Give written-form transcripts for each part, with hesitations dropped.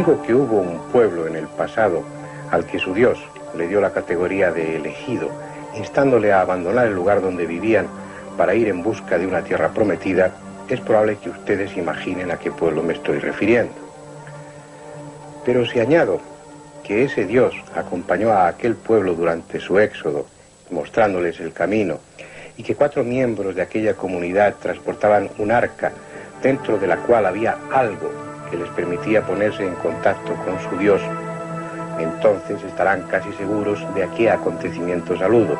digo que hubo un pueblo en el pasado al que su Dios le dio la categoría de elegido, instándole a abandonar el lugar donde vivían para ir en busca de una tierra prometida, es probable que ustedes imaginen a qué pueblo me estoy refiriendo. Pero si añado que ese Dios acompañó a aquel pueblo durante su éxodo, mostrándoles el camino, y que 4 miembros de aquella comunidad transportaban un arca dentro de la cual había algo que les permitía ponerse en contacto con su Dios, entonces estarán casi seguros de a qué acontecimientos aludo.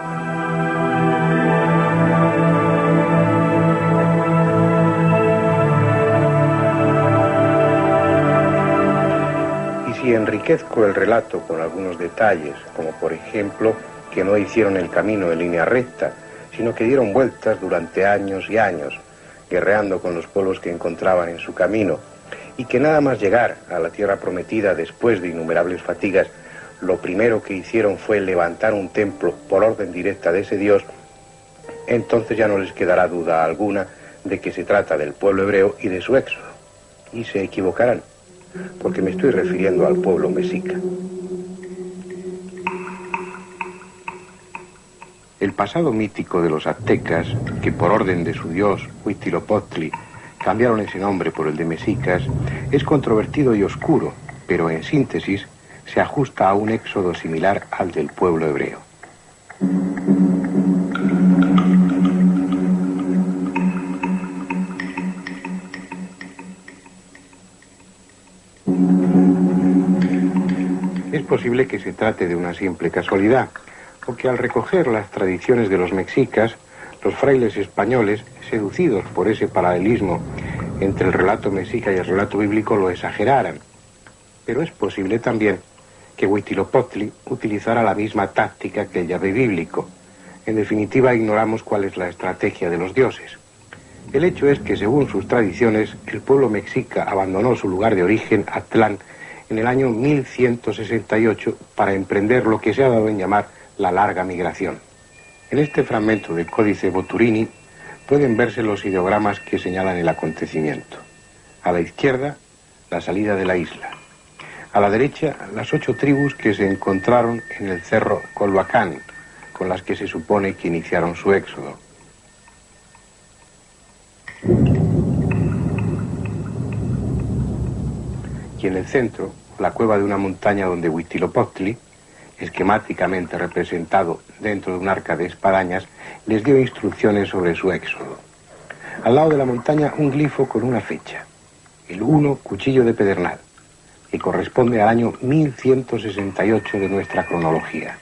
Y si enriquezco el relato con algunos detalles, como por ejemplo que no hicieron el camino en línea recta, sino que dieron vueltas durante años y años, guerreando con los pueblos que encontraban en su camino, y que nada más llegar a la tierra prometida después de innumerables fatigas, lo primero que hicieron fue levantar un templo por orden directa de ese Dios, entonces ya no les quedará duda alguna de que se trata del pueblo hebreo y de su éxodo. Y se equivocarán, porque me estoy refiriendo al pueblo mexica. El pasado mítico de los aztecas, que por orden de su dios Huitzilopochtli cambiaron ese nombre por el de mexicas, es controvertido y oscuro, pero en síntesis se ajusta a un éxodo similar al del pueblo hebreo. Es posible que se trate de una simple casualidad, o que al recoger las tradiciones de los mexicas, los frailes españoles, seducidos por ese paralelismo entre el relato mexica y el relato bíblico, lo exageraran. Pero es posible también que Huitzilopochtli utilizara la misma táctica que el Yahvé bíblico. En definitiva, ignoramos cuál es la estrategia de los dioses. El hecho es que, según sus tradiciones, el pueblo mexica abandonó su lugar de origen, Aztlán, en el año 1168 para emprender lo que se ha dado en llamar la larga migración. En este fragmento del Códice Boturini pueden verse los ideogramas que señalan el acontecimiento. A la izquierda, la salida de la isla. A la derecha, las 8 tribus que se encontraron en el cerro Colhuacán, con las que se supone que iniciaron su éxodo. Y en el centro, la cueva de una montaña donde Huitzilopochtli, esquemáticamente representado dentro de un arca de espadañas, les dio instrucciones sobre su éxodo. Al lado de la montaña, un glifo con una fecha, el 1 Cuchillo de Pedernal, que corresponde al año 1168 de nuestra cronología.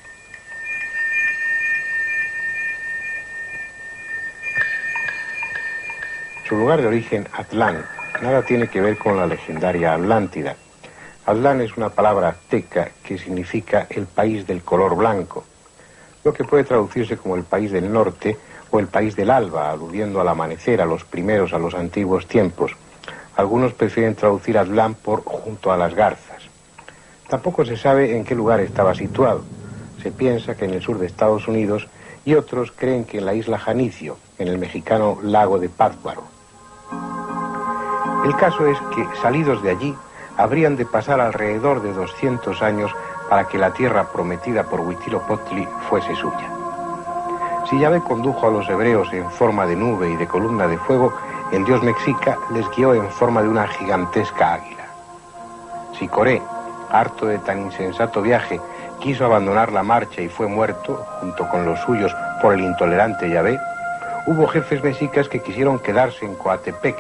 Su lugar de origen, Aztlán, nada tiene que ver con la legendaria Atlántida. Aztlán es una palabra azteca que significa el país del color blanco, lo que puede traducirse como el país del norte o el país del alba, aludiendo al amanecer, a los primeros, a los antiguos tiempos. Algunos prefieren traducir Aztlán por junto a las garzas. Tampoco se sabe en qué lugar estaba situado. Se piensa que en el sur de Estados Unidos y otros creen que en la isla Janicio, en el mexicano lago de Pátzcuaro. El caso es que, salidos de allí, habrían de pasar alrededor de 200 años para que la tierra prometida por Huitzilopochtli fuese suya. Si Yahvé condujo a los hebreos en forma de nube y de columna de fuego, el dios mexica les guió en forma de una gigantesca águila. Si Coré, harto de tan insensato viaje, quiso abandonar la marcha y fue muerto, junto con los suyos, por el intolerante Yahvé, hubo jefes mexicas que quisieron quedarse en Coatepec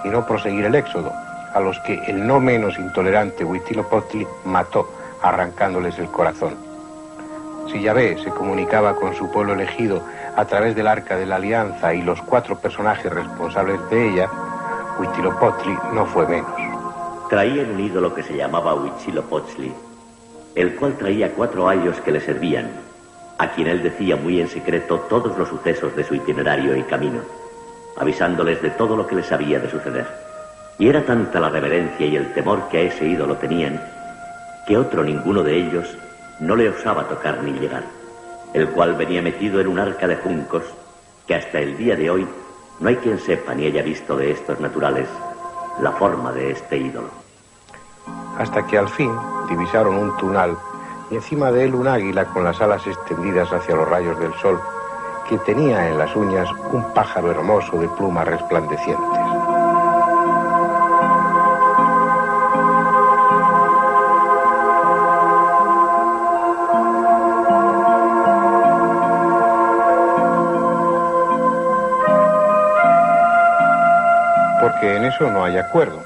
y no proseguir el éxodo, a los que el no menos intolerante Huitzilopochtli mató, arrancándoles el corazón. Si Yahvé se comunicaba con su pueblo elegido a través del Arca de la Alianza y los 4 personajes responsables de ella, Huitzilopochtli no fue menos. Traían un ídolo que se llamaba Huitzilopochtli, el cual traía 4 ayos que le servían, a quien él decía muy en secreto todos los sucesos de su itinerario y camino, avisándoles de todo lo que les había de suceder. Y era tanta la reverencia y el temor que a ese ídolo tenían, que otro ninguno de ellos no le osaba tocar ni llegar, el cual venía metido en un arca de juncos, que hasta el día de hoy no hay quien sepa ni haya visto de estos naturales la forma de este ídolo. hasta que al fin divisaron un tunal y encima de él un águila con las alas extendidas hacia los rayos del sol, que tenía en las uñas un pájaro hermoso de plumas resplandecientes. Porque en eso no hay acuerdo.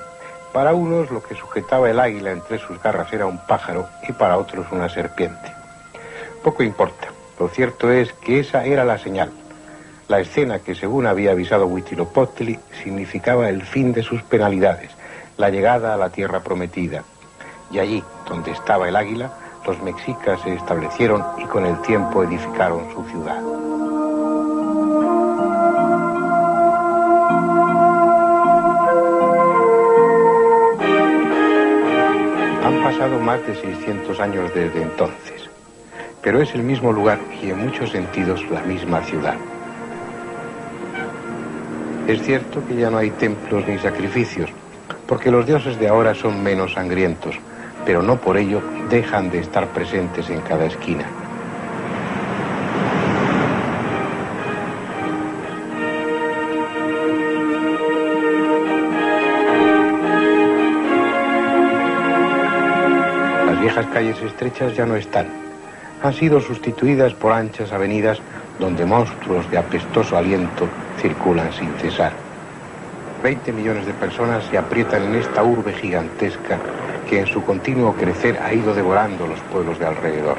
Para unos lo que sujetaba el águila entre sus garras era un pájaro y para otros una serpiente. Poco importa. Lo cierto es que esa era la señal. La escena que, según había avisado Huitzilopochtli, significaba el fin de sus penalidades, la llegada a la tierra prometida. Y allí, donde estaba el águila, los mexicas se establecieron y con el tiempo edificaron su ciudad. Han pasado más de 600 años desde entonces. Pero es el mismo lugar y en muchos sentidos la misma ciudad. Es cierto que ya no hay templos ni sacrificios, porque los dioses de ahora son menos sangrientos, pero no por ello dejan de estar presentes en cada esquina. Las viejas calles estrechas ya no están. Han sido sustituidas por anchas avenidas donde monstruos de apestoso aliento circulan sin cesar. 20 millones de personas se aprietan en esta urbe gigantesca que en su continuo crecer ha ido devorando los pueblos de alrededor.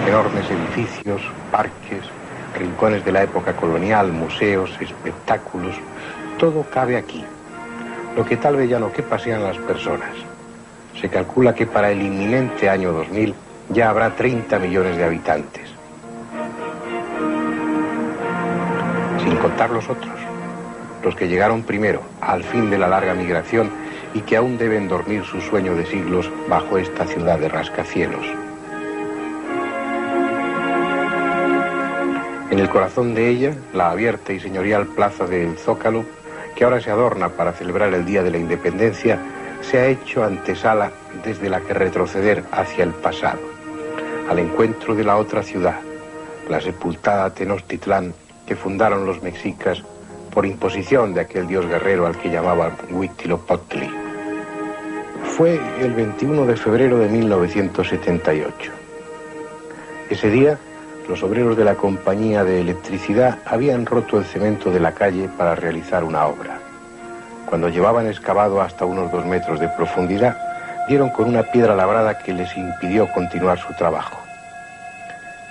Enormes edificios, parques, rincones de la época colonial, museos, espectáculos, todo cabe aquí. Lo que tal vez ya no quepa sean las personas. Se calcula que para el inminente año 2000 ya habrá 30 millones de habitantes. Sin contar los otros, los que llegaron primero, al fin de la larga migración, y que aún deben dormir su sueño de siglos bajo esta ciudad de rascacielos. En el corazón de ella, la abierta y señorial plaza del Zócalo, que ahora se adorna para celebrar el Día de la Independencia, se ha hecho antesala desde la que retroceder hacia el pasado, al encuentro de la otra ciudad, la sepultada Tenochtitlán, que fundaron los mexicas por imposición de aquel dios guerrero al que llamaban Huitzilopochtli. Fue el 21 de febrero de 1978. Ese día, los obreros de la compañía de electricidad habían roto el cemento de la calle para realizar una obra. Cuando llevaban excavado hasta unos 2 metros de profundidad, dieron con una piedra labrada que les impidió continuar su trabajo.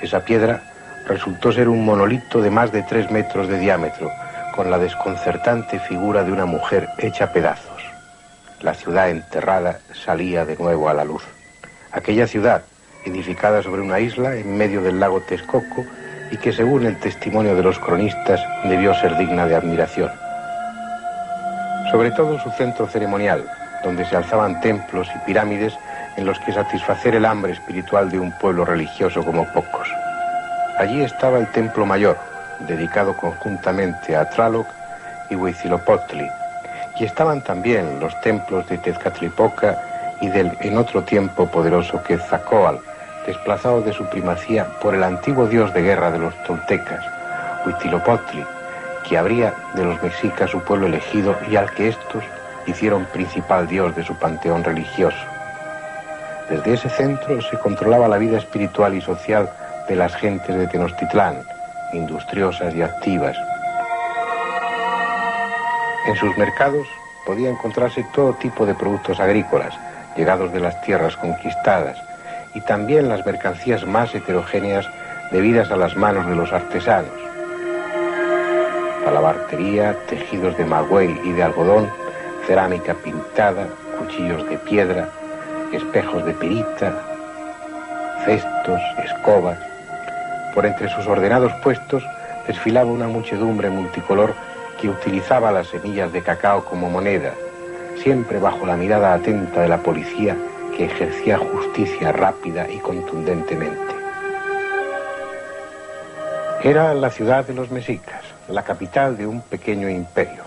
Esa piedra resultó ser un monolito de más de 3 metros de diámetro, con la desconcertante figura de una mujer hecha pedazos. La ciudad enterrada salía de nuevo a la luz. Aquella ciudad, edificada sobre una isla en medio del lago Texcoco y que, según el testimonio de los cronistas, debió ser digna de admiración. Sobre todo su centro ceremonial, donde se alzaban templos y pirámides en los que satisfacer el hambre espiritual de un pueblo religioso como pocos. Allí estaba el templo mayor, dedicado conjuntamente a Tlaloc y Huitzilopochtli, y estaban también los templos de Tezcatlipoca y del en otro tiempo poderoso Quetzalcóatl, desplazado de su primacía por el antiguo dios de guerra de los toltecas, Huitzilopochtli, que habría de los mexicas su pueblo elegido y al que estos hicieron principal dios de su panteón religioso. Desde ese centro se controlaba la vida espiritual y social de las gentes de Tenochtitlán, industriosas y activas. En sus mercados podía encontrarse todo tipo de productos agrícolas, llegados de las tierras conquistadas, y también las mercancías más heterogéneas debidas a las manos de los artesanos. Talabartería, tejidos de maguey y de algodón, cerámica pintada, cuchillos de piedra, espejos de pirita, cestos, escobas. Por entre sus ordenados puestos desfilaba una muchedumbre multicolor que utilizaba las semillas de cacao como moneda, siempre bajo la mirada atenta de la policía que ejercía justicia rápida y contundentemente. Era la ciudad de los mexicas, la capital de un pequeño imperio.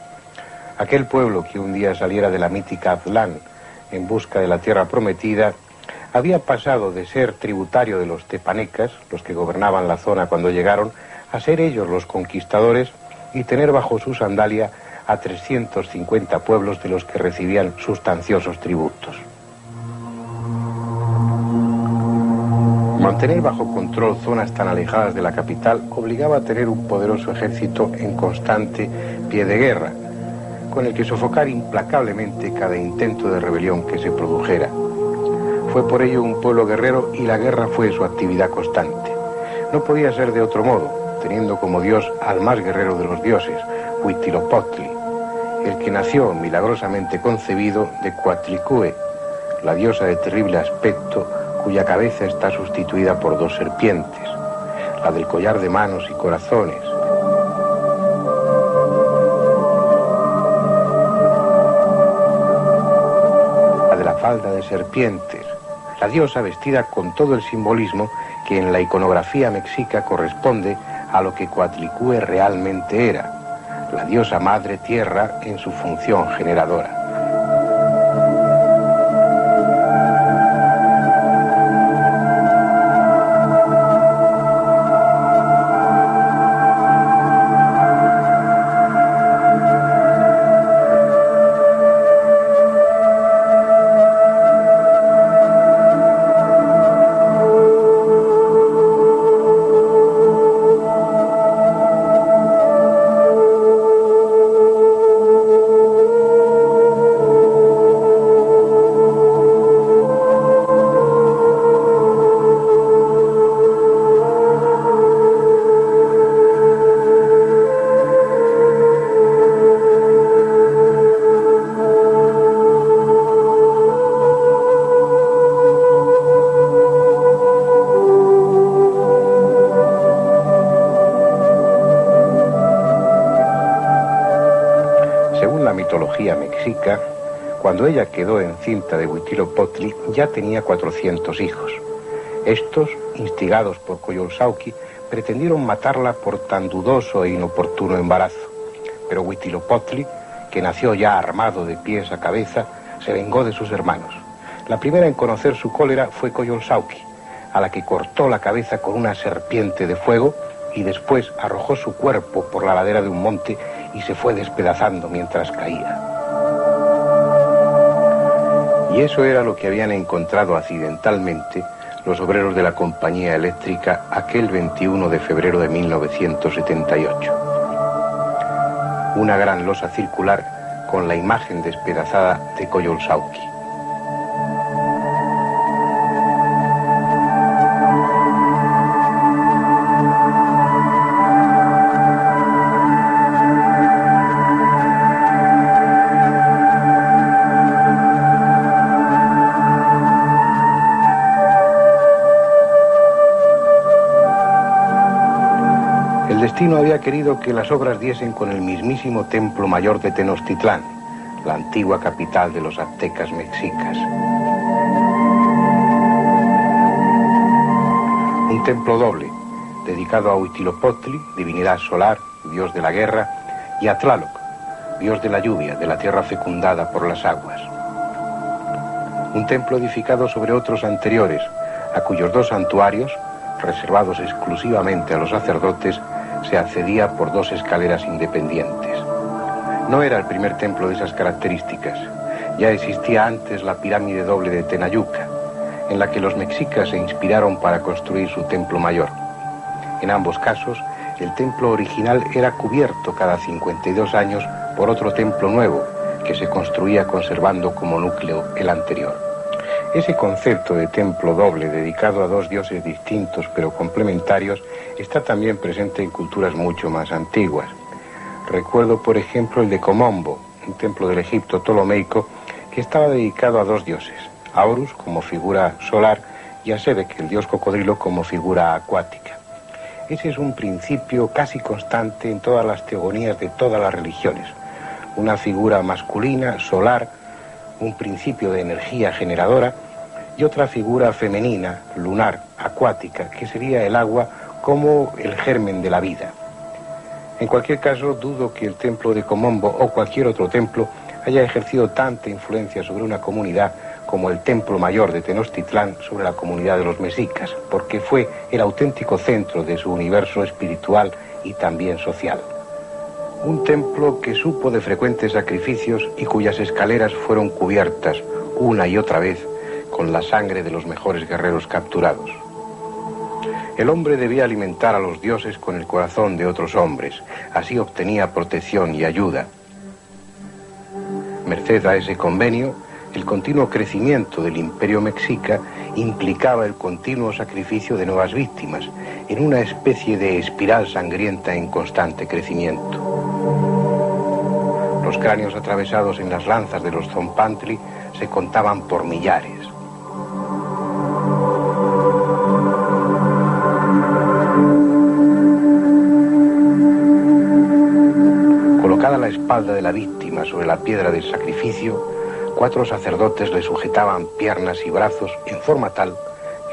Aquel pueblo que un día saliera de la mítica Aztlán en busca de la tierra prometida, había pasado de ser tributario de los tepanecas, los que gobernaban la zona cuando llegaron, a ser ellos los conquistadores y tener bajo su sandalia a 350 pueblos de los que recibían sustanciosos tributos. Mantener bajo control zonas tan alejadas de la capital obligaba a tener un poderoso ejército en constante pie de guerra, con el que sofocar implacablemente cada intento de rebelión que se produjera. Fue por ello un pueblo guerrero y la guerra fue su actividad constante. No podía ser de otro modo, teniendo como dios al más guerrero de los dioses, Huitzilopochtli, el que nació milagrosamente concebido de Coatlicue, la diosa de terrible aspecto cuya cabeza está sustituida por dos serpientes, la del collar de manos y corazones. La de la falda de serpientes, la diosa vestida con todo el simbolismo que en la iconografía mexica corresponde a lo que Coatlicue realmente era, la diosa madre tierra en su función generadora. Mexica, cuando ella quedó encinta de Huitzilopochtli, ya tenía 400 hijos. Estos, instigados por Coyolxauhqui, pretendieron matarla por tan dudoso e inoportuno embarazo. Pero Huitzilopochtli, que nació ya armado de pies a cabeza, se vengó de sus hermanos. La primera en conocer su cólera fue Coyolxauhqui, a la que cortó la cabeza con una serpiente de fuego y después arrojó su cuerpo por la ladera de un monte y se fue despedazando mientras caía. Y eso era lo que habían encontrado accidentalmente los obreros de la compañía eléctrica aquel 21 de febrero de 1978. Una gran losa circular con la imagen despedazada de Coyolxauhqui. El destino había querido que las obras diesen con el mismísimo templo mayor de Tenochtitlán, la antigua capital de los aztecas mexicas. Un templo doble, dedicado a Huitzilopochtli, divinidad solar, dios de la guerra, y a Tlaloc, dios de la lluvia, de la tierra fecundada por las aguas. Un templo edificado sobre otros anteriores, a cuyos dos santuarios, reservados exclusivamente a los sacerdotes, se accedía por dos escaleras independientes. No era el primer templo de esas características. Ya existía antes la pirámide doble de Tenayuca, en la que los mexicas se inspiraron para construir su templo mayor. En ambos casos, el templo original era cubierto cada 52 años por otro templo nuevo, que se construía conservando como núcleo el anterior. Ese concepto de templo doble dedicado a dos dioses distintos pero complementarios está también presente en culturas mucho más antiguas. Recuerdo, por ejemplo, el de Komombo, un templo del Egipto ptolomeico que estaba dedicado a dos dioses, a Horus como figura solar y a Sebek, el dios cocodrilo, como figura acuática. Ese es un principio casi constante en todas las teogonías de todas las religiones. Una figura masculina, solar, un principio de energía generadora, y otra figura femenina, lunar, acuática, que sería el agua como el germen de la vida. En cualquier caso, dudo que el templo de Komombo o cualquier otro templo haya ejercido tanta influencia sobre una comunidad como el templo mayor de Tenochtitlán sobre la comunidad de los mexicas, porque fue el auténtico centro de su universo espiritual y también social. Un templo que supo de frecuentes sacrificios y cuyas escaleras fueron cubiertas una y otra vez con la sangre de los mejores guerreros capturados. El hombre debía alimentar a los dioses con el corazón de otros hombres, así obtenía protección y ayuda. Merced a ese convenio, el continuo crecimiento del imperio mexica implicaba el continuo sacrificio de nuevas víctimas, en una especie de espiral sangrienta en constante crecimiento. Los cráneos atravesados en las lanzas de los Zompantli se contaban por millares. Colocada la espalda de la víctima sobre la piedra del sacrificio, 4 sacerdotes le sujetaban piernas y brazos en forma tal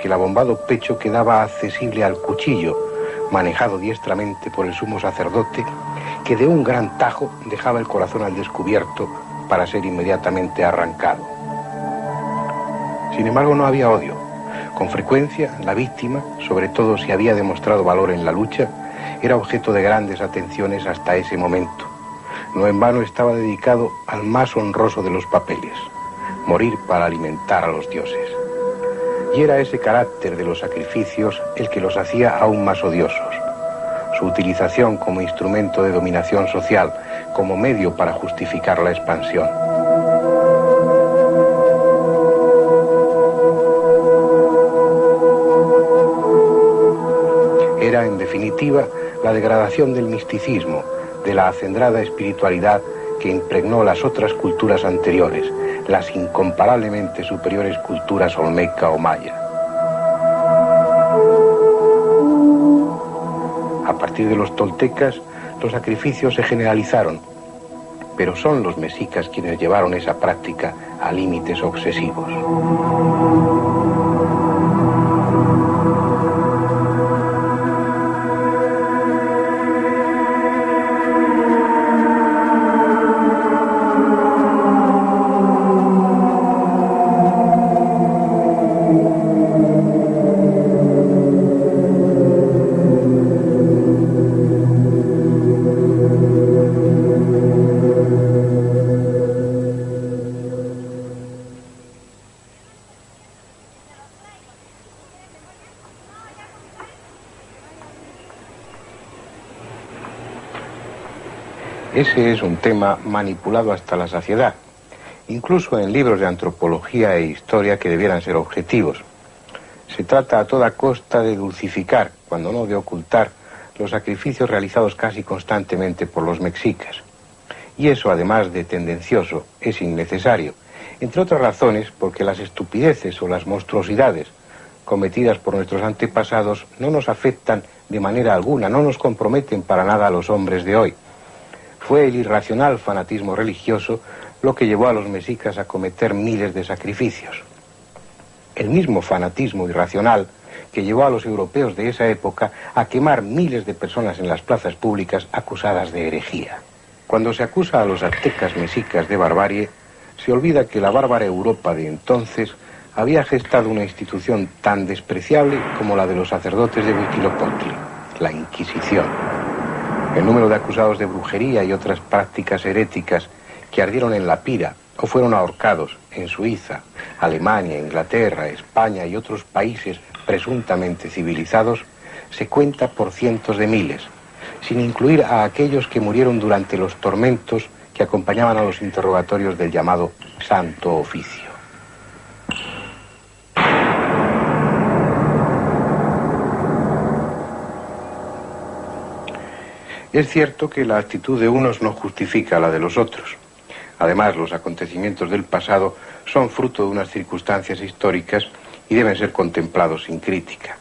que el abombado pecho quedaba accesible al cuchillo, manejado diestramente por el sumo sacerdote, que de un gran tajo dejaba el corazón al descubierto para ser inmediatamente arrancado. Sin embargo, no había odio. Con frecuencia, la víctima, sobre todo si había demostrado valor en la lucha, era objeto de grandes atenciones hasta ese momento. No en vano estaba dedicado al más honroso de los papeles, morir para alimentar a los dioses. Y era ese carácter de los sacrificios el que los hacía aún más odiosos. Su utilización como instrumento de dominación social, como medio para justificar la expansión. Era, en definitiva, la degradación del misticismo, de la acendrada espiritualidad que impregnó las otras culturas anteriores, las incomparablemente superiores culturas olmeca o maya. A partir de los toltecas, los sacrificios se generalizaron, pero son los mexicas quienes llevaron esa práctica a límites obsesivos. Ese es un tema manipulado hasta la saciedad, incluso en libros de antropología e historia que debieran ser objetivos. Se trata a toda costa de dulcificar, cuando no de ocultar, los sacrificios realizados casi constantemente por los mexicas. Y eso, además de tendencioso, es innecesario, entre otras razones porque las estupideces o las monstruosidades cometidas por nuestros antepasados no nos afectan de manera alguna, no nos comprometen para nada a los hombres de hoy. Fue el irracional fanatismo religioso lo que llevó a los mexicas a cometer miles de sacrificios. El mismo fanatismo irracional que llevó a los europeos de esa época a quemar miles de personas en las plazas públicas acusadas de herejía. Cuando se acusa a los aztecas mexicas de barbarie, se olvida que la bárbara Europa de entonces había gestado una institución tan despreciable como la de los sacerdotes de Huitzilopochtli, la Inquisición. El número de acusados de brujería y otras prácticas heréticas que ardieron en la pira o fueron ahorcados en Suiza, Alemania, Inglaterra, España y otros países presuntamente civilizados se cuenta por cientos de miles, sin incluir a aquellos que murieron durante los tormentos que acompañaban a los interrogatorios del llamado Santo Oficio. Es cierto que la actitud de unos no justifica la de los otros. Además, los acontecimientos del pasado son fruto de unas circunstancias históricas y deben ser contemplados sin crítica.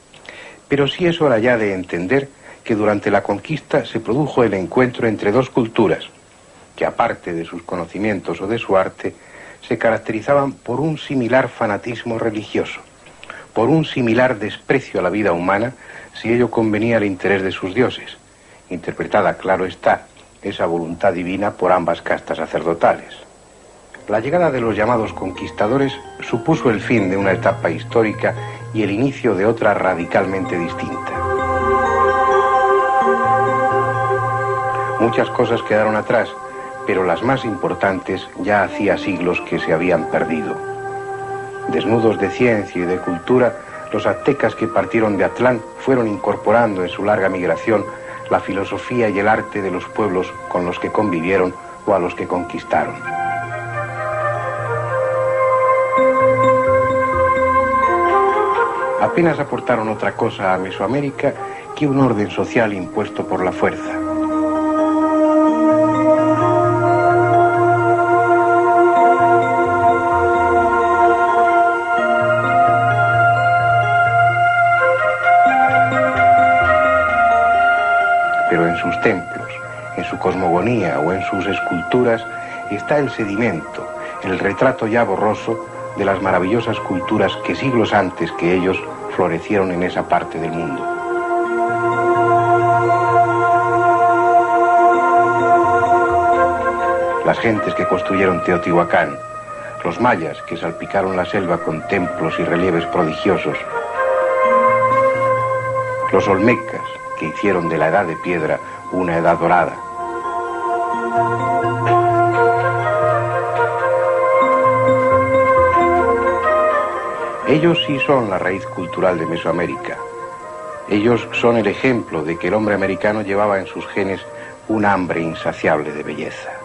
Pero sí es hora ya de entender que durante la conquista se produjo el encuentro entre dos culturas, que aparte de sus conocimientos o de su arte, se caracterizaban por un similar fanatismo religioso, por un similar desprecio a la vida humana, si ello convenía al interés de sus dioses, interpretada, claro está, esa voluntad divina por ambas castas sacerdotales. La llegada de los llamados conquistadores supuso el fin de una etapa histórica y el inicio de otra radicalmente distinta. Muchas cosas quedaron atrás, pero las más importantes ya hacía siglos que se habían perdido. Desnudos de ciencia y de cultura, los aztecas que partieron de Atlán fueron incorporando en su larga migración la filosofía y el arte de los pueblos con los que convivieron o a los que conquistaron. Apenas aportaron otra cosa a Mesoamérica que un orden social impuesto por la fuerza. Pero en sus templos, en su cosmogonía o en sus esculturas está el sedimento, el retrato ya borroso de las maravillosas culturas que siglos antes que ellos florecieron en esa parte del mundo. Las gentes que construyeron Teotihuacán, los mayas que salpicaron la selva con templos y relieves prodigiosos, los olmecas que hicieron de la edad de piedra una edad dorada. Ellos sí son la raíz cultural de Mesoamérica. Ellos son el ejemplo de que el hombre americano llevaba en sus genes un hambre insaciable de belleza.